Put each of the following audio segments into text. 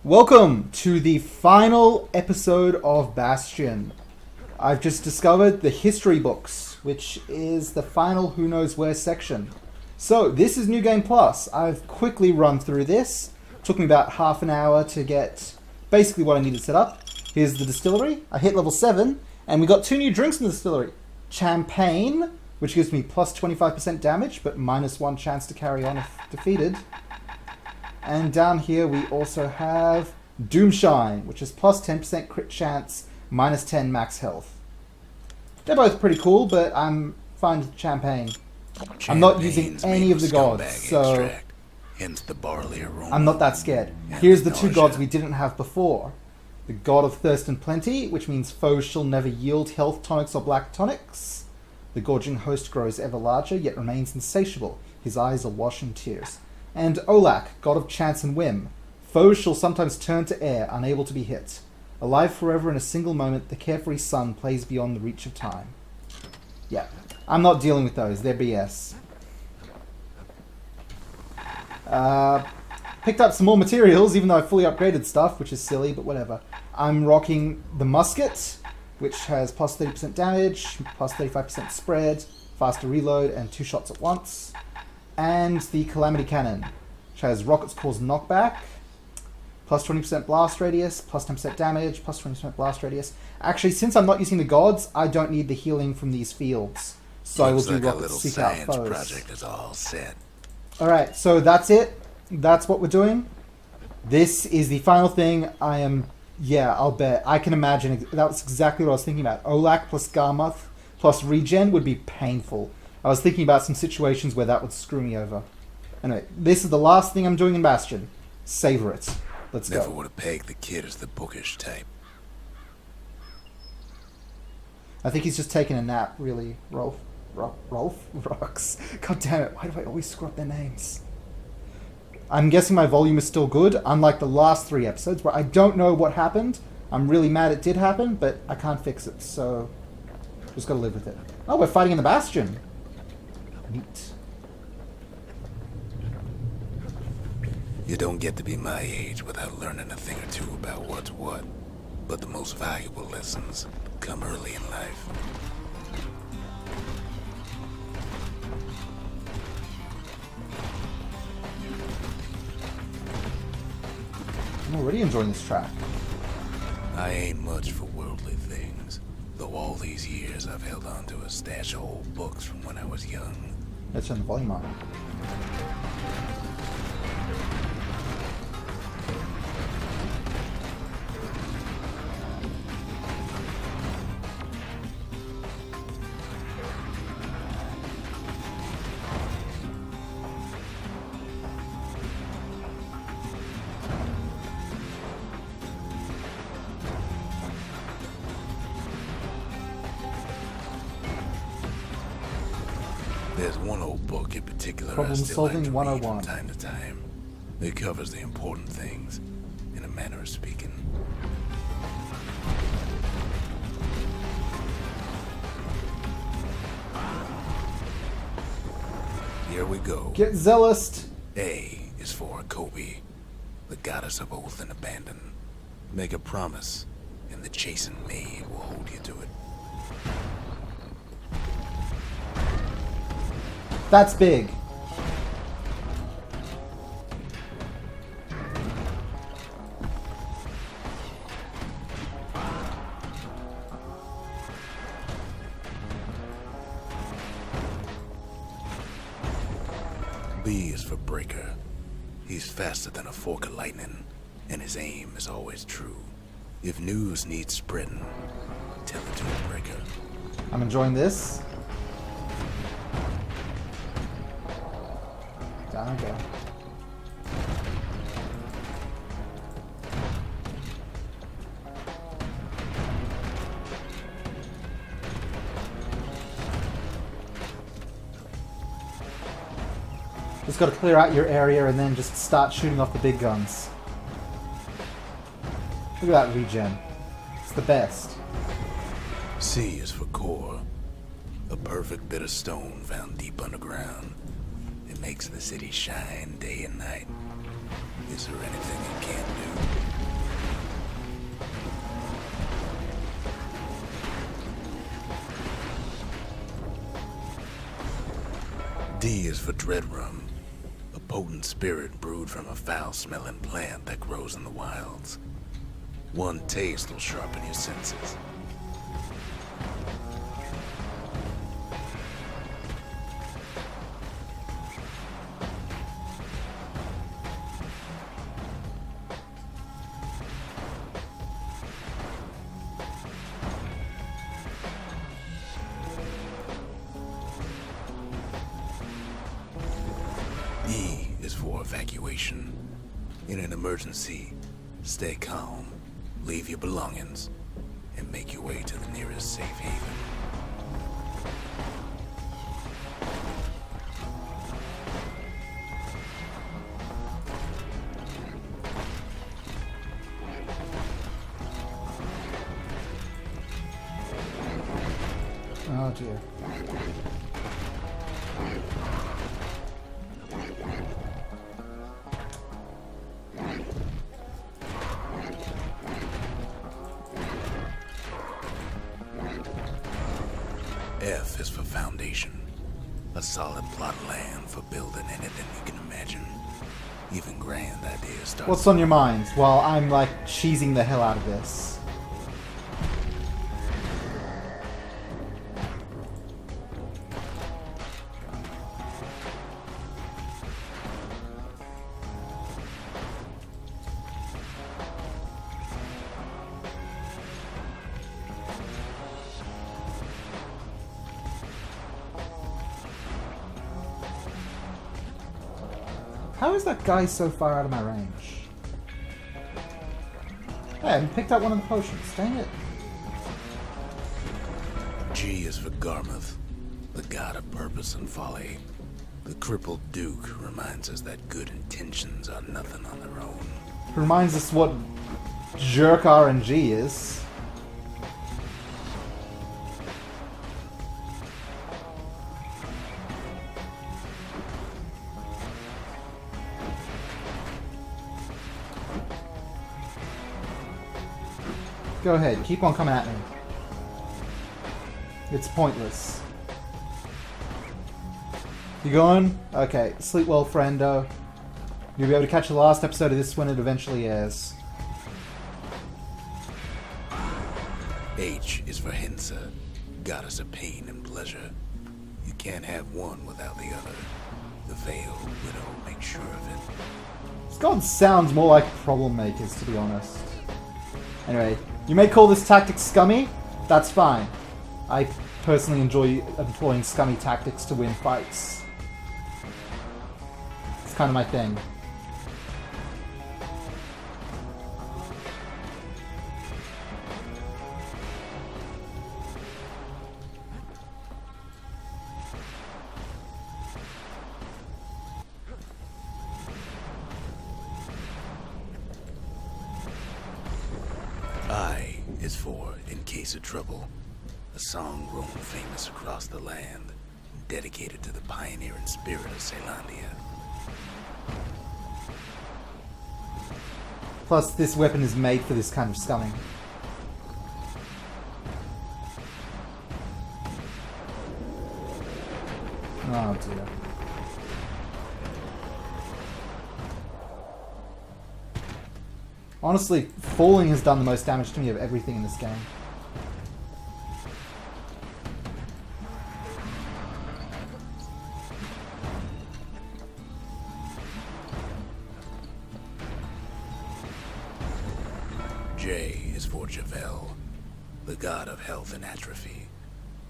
Welcome to the final episode of Bastion. I've just discovered the history books, which is the final Who Knows Where section. So, this is New Game Plus. I've quickly run through this. Took me about half an hour to get basically what I needed set up. Here's the distillery. I hit level 7, and we got 2 new drinks in the distillery. Champagne, which gives me plus 25% damage, but minus 1 chance to carry on if defeated. And down here we also have Doomshine, which is plus 10% crit chance, minus 10 max health. They're both pretty cool, but I'm fine with Champagne. I'm not using any of the gods, so hence the barley aroma. I'm not that scared. Here's the 2 gods we didn't have before. The God of Thirst and Plenty, which means foes shall never yield health tonics or black tonics. The gorging host grows ever larger, yet remains insatiable. His eyes are awash in tears. And Olak, God of Chance and Whim. Foes shall sometimes turn to air, unable to be hit. Alive forever in a single moment, the carefree sun plays beyond the reach of time. Yeah, I'm not dealing with those. They're BS. Picked up some more materials, even though I fully upgraded stuff, which is silly, but whatever. I'm rocking the musket, which has plus 30% damage, plus 35% spread, faster reload, and 2 shots at once. And the Calamity Cannon, which has rockets cause knockback, plus 20% blast radius, plus 10% damage, plus 20% blast radius. Actually, since I'm not using the gods, I don't need the healing from these fields. So I will do rockets seek out foes. Project is all set. Alright, so that's it. That's what we're doing. This is the final thing. I'll bet. I can imagine. That was exactly what I was thinking about. Olak plus Garmuth plus regen would be painful. I was thinking about some situations where that would screw me over. Anyway, this is the last thing I'm doing in Bastion. Savor it. Let's go. Never would have pegged the kid as the bookish type. I think he's just taking a nap, really. Rolf? Rocks. God damn it, why do I always screw up their names? I'm guessing my volume is still good, unlike the last 3 episodes, where I don't know what happened. I'm really mad it did happen, but I can't fix it, so just gotta live with it. Oh, we're fighting in the Bastion. Neat. You don't get to be my age without learning a thing or two about what's what. But the most valuable lessons come early in life. I'm already enjoying this track. I ain't much for worldly things, though all these years I've held on to a stash of old books from when I was young. Let's turn the volume on. There's one old book in particular Problem I still like Solving to 101. read from time to time. It covers the important things, in a manner of speaking. Here we go. Get zealous! A is for Kobe, the goddess of oath and abandon. Make a promise, and the chastened maid will hold you to it. That's big. B is for Breaker. He's faster than a fork of lightning, and his aim is always true. If news needs spreading, tell it to a Breaker. I'm enjoying this. Down I go. Just gotta clear out your area and then just start shooting off the big guns. Look at that regen. It's the best. C is for core. A perfect bit of stone found deep underground. It makes the city shine day and night. Is there anything it can't do? D is for dread rum, a potent spirit brewed from a foul-smelling plant that grows in the wilds. One taste will sharpen your senses. E is for evacuation. In an emergency, stay calm, leave your belongings, and make your way to the nearest safe haven. Oh dear. F is for foundation. A solid plot of land for building anything you can imagine. Even grand ideas start. What's on your mind while I'm like cheesing the hell out of this? How is that guy so far out of my range? Hey, I haven't picked up one of the potions. Dang it. G is for Garmuth, the god of purpose and folly. The crippled Duke reminds us that good intentions are nothing on their own. Reminds us what jerk RNG is. Go ahead, keep on coming at me. It's pointless. You going? Okay, sleep well, friendo. You'll be able to catch the last episode of this when it eventually airs. H is for Hinsa, goddess of pain and pleasure. You can't have one without the other. The veiled widow makes sure of it. This god sounds more like problem makers, to be honest. Anyway, you may call this tactic scummy. That's fine. I personally enjoy employing scummy tactics to win fights. It's kind of my thing. I is for In Case of Trouble, a song grown famous across the land, dedicated to the pioneering spirit of Celandia. Plus, this weapon is made for this kind of scumming. Oh dear. Honestly, falling has done the most damage to me of everything in this game. J is for Javel, the god of health and atrophy.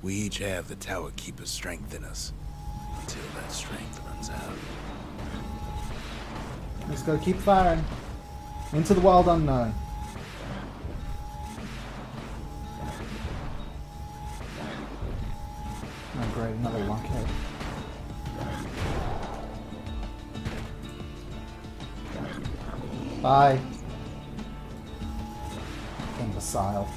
We each have the Tower Keeper's strength in us, until that strength runs out. Let's go keep firing. Into the wild unknown. Oh great, another lunkhead. Bye. Imbecile.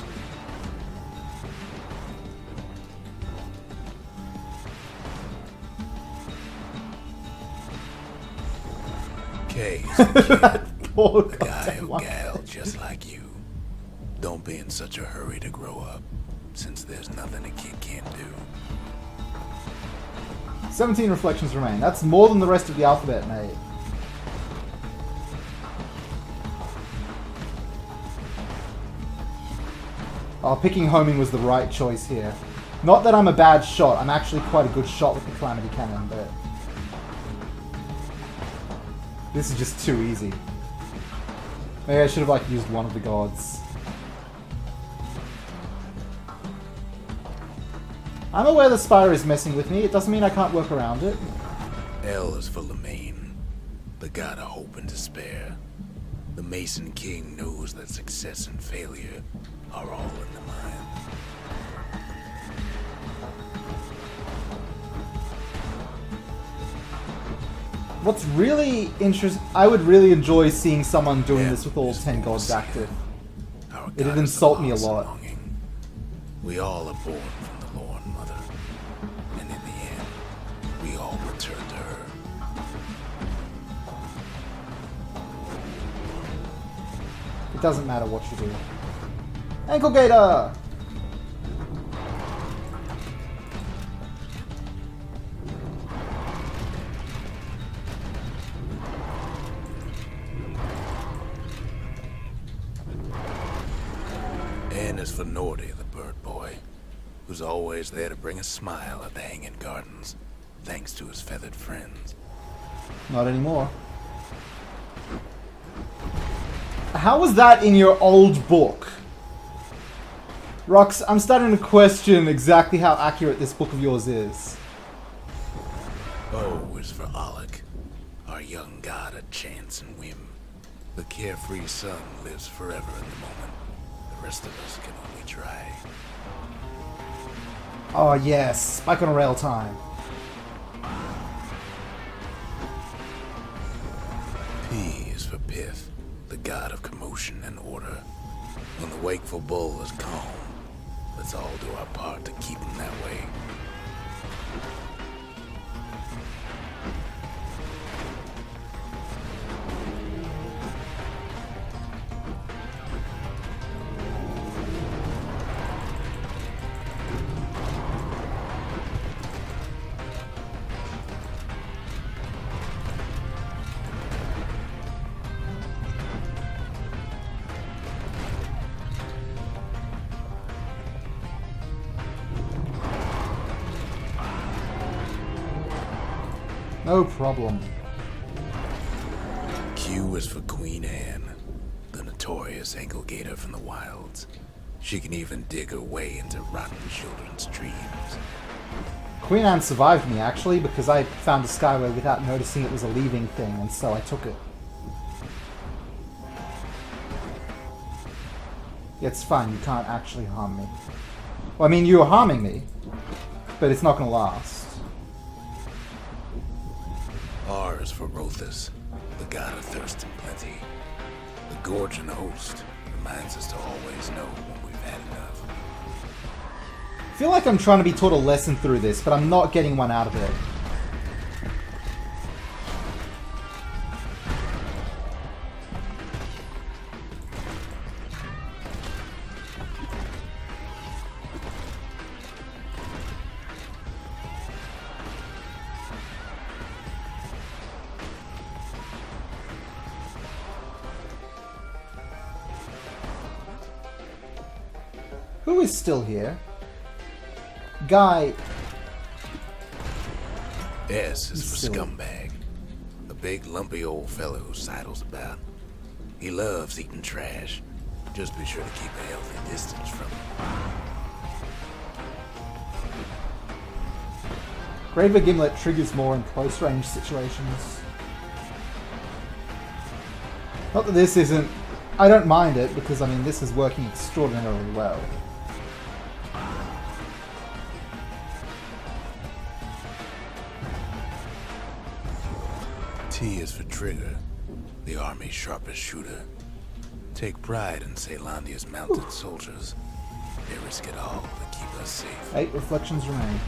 K is for Kid. Poor A guy goddamn or lunkhead. gal just like you. Don't be in such a hurry to grow up, since there's nothing a kid can't do. 17 reflections remain. That's more than the rest of the alphabet, mate. Oh, picking homing was the right choice here. Not that I'm a bad shot. I'm actually quite a good shot with the Calamity Cannon, but... this is just too easy. Maybe I should have, like, used one of the gods. I'm aware the Spire is messing with me. It doesn't mean I can't work around it. L is for Lemaine, the god of hope and despair. The Mason King knows that success and failure are all in the mind. What's really interesting... I would really enjoy seeing someone doing this with all 10 gods active. It'd insult me a lot. We all are born from the Lord Mother, and in the end, we all return to her. It doesn't matter what you do. Ankle Gator! N is for Nordy, the bird boy, who's always there to bring a smile at the Hanging Gardens, thanks to his feathered friends. Not anymore. How was that in your old book? Rox, I'm starting to question exactly how accurate this book of yours is. O is for Alec, our young god of chance and whim. The carefree son lives forever in the moment. The rest of us can only try. Oh yes, Spike on a Rail time. P is for Pith, the god of commotion and order. When the wakeful bull is calm, let's all do our part to keep him that way. No problem. Q is for Queen Anne, the notorious ankle gator from the wilds. She can even dig her way into rotten children's dreams. Queen Anne survived me, actually, because I found a skyway without noticing it was a leaving thing, and so I took it. It's fine, you can't actually harm me. Well, I mean, you are harming me, but it's not going to last. R is for Rothus, the god of thirst and plenty. The gorging host reminds us to always know when we've had enough. I feel like I'm trying to be taught a lesson through this, but I'm not getting one out of it. Who is still here? Guy. S is for Silly. Scumbag, a big lumpy old fellow who sidles about. He loves eating trash. Just be sure to keep a healthy distance from him. Graver Gimlet triggers more in close range situations. Not that this isn't... I don't mind it, because, I mean, this is working extraordinarily well. T is for Trigger, the army's sharpest shooter. Take pride in Caelandia's mounted soldiers. They risk it all to keep us safe. 8 reflections remain.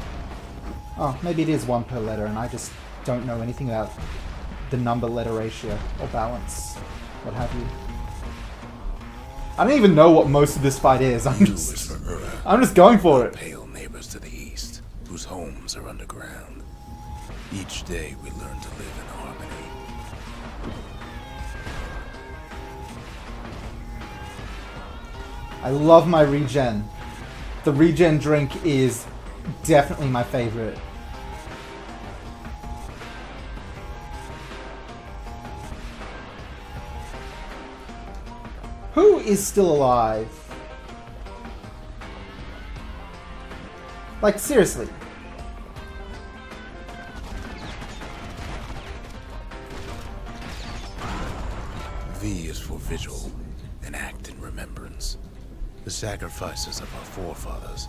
Oh, maybe it is 1 per letter, and I just don't know anything about the number-letter ratio, or balance, what have you. I don't even know what most of this fight is. I'm just going for it. Pale neighbors to the east, whose homes are underground. Each day we learn to live in harmony. I love my regen. The regen drink is definitely my favorite. Who is still alive? Like, seriously. V is for vigil, an act in remembrance. The sacrifices of our forefathers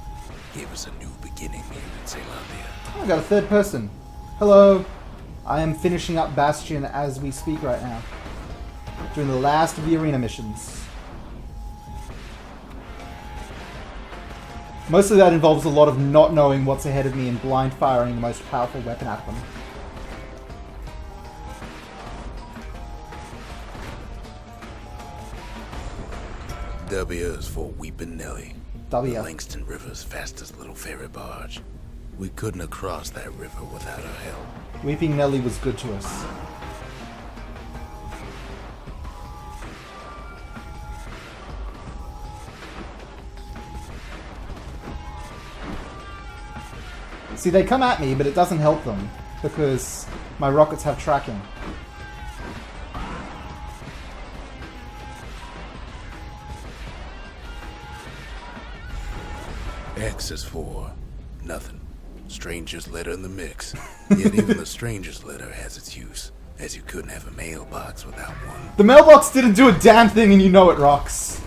gave us a new beginning here in Zealandia. I got a third person. Hello. I am finishing up Bastion as we speak right now. Doing the last of the arena missions. Most of that involves a lot of not knowing what's ahead of me and blind firing the most powerful weapon at them. W is for Weepin' Nelly. W. The Langston River's fastest little ferry barge. We couldn't have crossed that river without her help. Weeping Nelly was good to us. See, they come at me, but it doesn't help them, because my rockets have tracking. X is for nothing. Stranger's letter in the mix. Yet even the stranger's letter has its use, as you couldn't have a mailbox without one. The mailbox didn't do a damn thing, and you know it, Rox.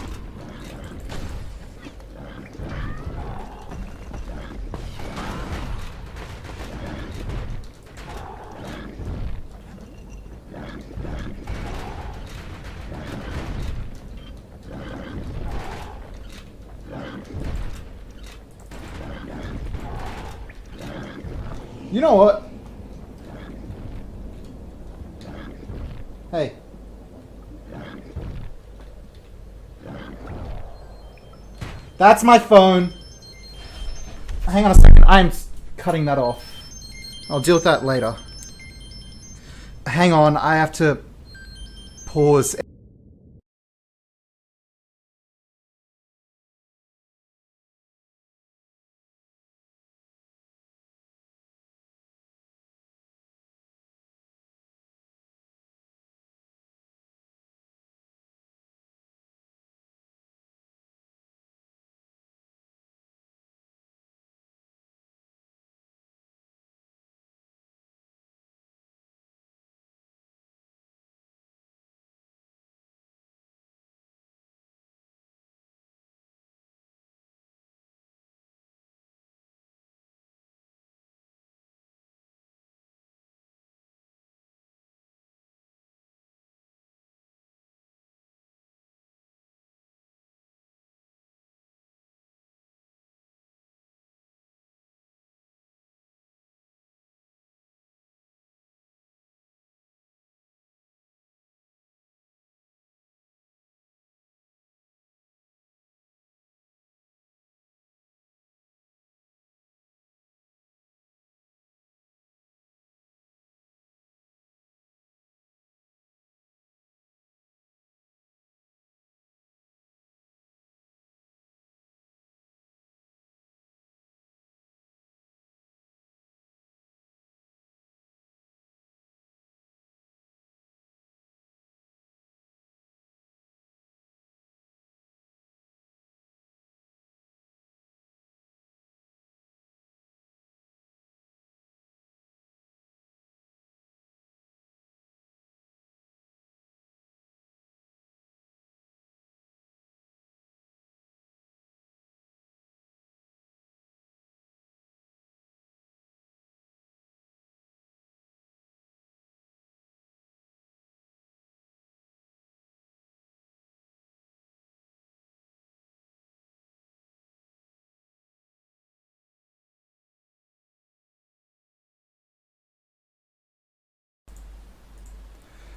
You know what? Hey. That's my phone. Hang on a second. I'm cutting that off. I'll deal with that later. Hang on. I have to pause.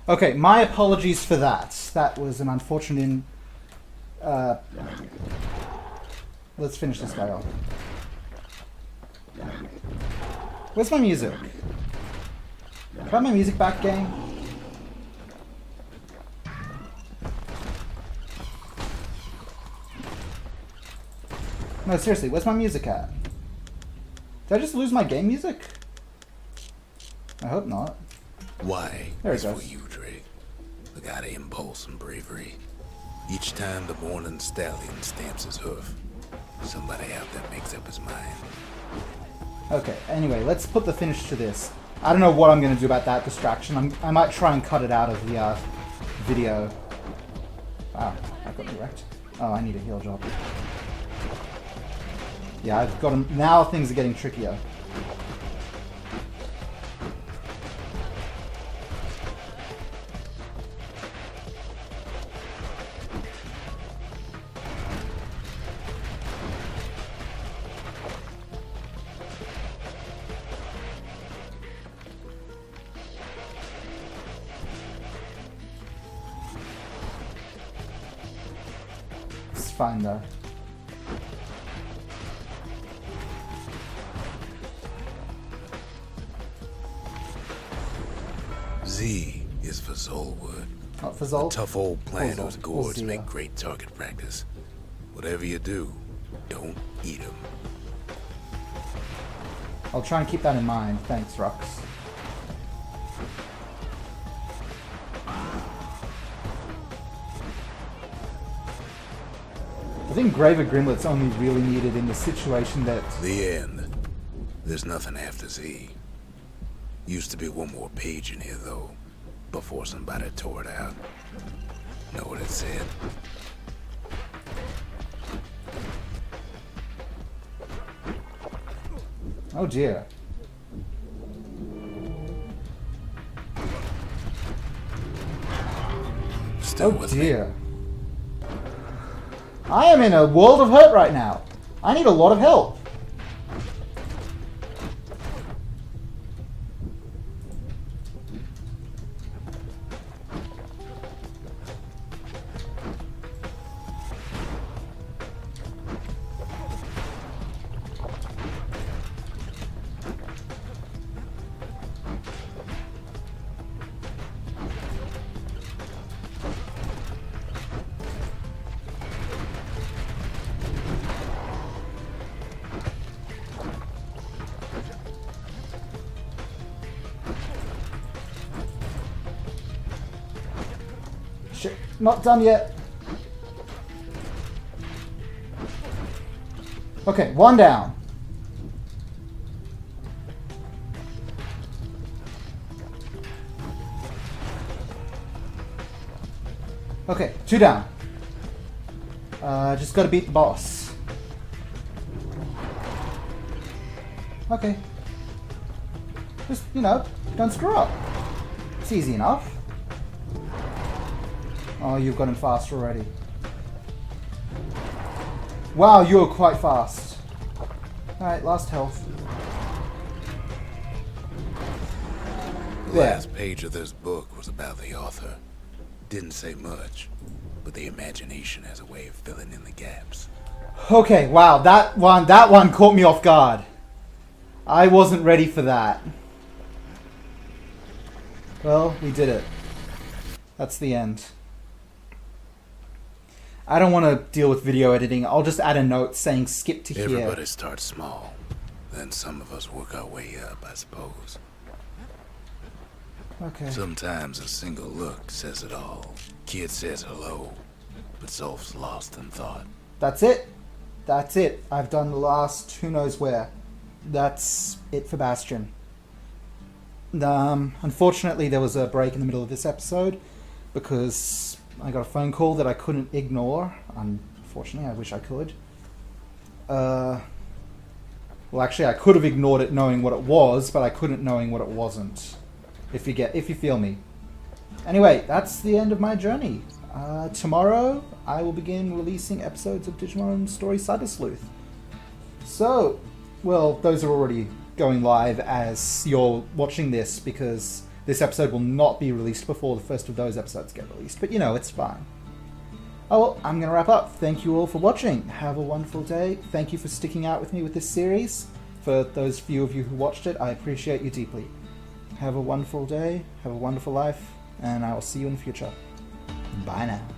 Okay, my apologies for that. That was an unfortunate... let's finish this guy off. Where's my music? Can I have my music back, game? No, seriously, where's my music at? Did I just lose my game music? I hope not. Why? There it It's goes. for you, Drake. The god of impulse and bravery. Each time the morning stallion stamps his hoof, somebody out there makes up his mind. Okay, anyway, let's put the finish to this. I don't know what I'm going to do about that distraction. I might try and cut it out of the video. Wow, that got me wrecked. Oh, I need a heal job. Yeah, I've got him. Now things are getting trickier. It's fine though. Z is for Zolwood. Not for A Zol. tough old plant whose Zol. gourds Zia. make great target practice. Whatever you do, don't eat them. I'll try and keep that in mind. Thanks, Rux. I think Graver Grimlet's only really needed in the situation that... The end. There's nothing after Z. Used to be one more page in here, though, before somebody tore it out. Know what it said? Oh dear. Still Oh with me? dear. I am in a world of hurt right now. I need a lot of help. Shit, not done yet. Okay, one down. Okay, two down. Just gotta beat the boss. Okay. Just, you know, don't screw up. It's easy enough. Oh, you've gotten fast already. Wow, you're quite fast. Alright, last health. The last page of this book was about the author. Didn't say much, but the imagination has a way of filling in the gaps. Okay, wow, that one caught me off guard. I wasn't ready for that. Well, we did it. That's the end. I don't want to deal with video editing. I'll just add a note saying skip to here. Everybody starts small, then some of us work our way up, I suppose. Okay. Sometimes a single look says it all. Kid says hello, but Zolf's lost in thought. That's it. That's it. I've done the last who knows where. That's it for Bastion. Unfortunately, there was a break in the middle of this episode because I got a phone call that I couldn't ignore. Unfortunately, I wish I could. Well, actually, I could have ignored it knowing what it was, but I couldn't knowing what it wasn't. If you feel me. Anyway, that's the end of my journey. Tomorrow, I will begin releasing episodes of Digimon Story Cyber Sleuth. So, well, those are already going live as you're watching this because this episode will not be released before the first of those episodes get released. But, you know, it's fine. Oh, well, I'm going to wrap up. Thank you all for watching. Have a wonderful day. Thank you for sticking out with me with this series. For those few of you who watched it, I appreciate you deeply. have a wonderful day, have a wonderful life, and I will see you in the future. Bye now.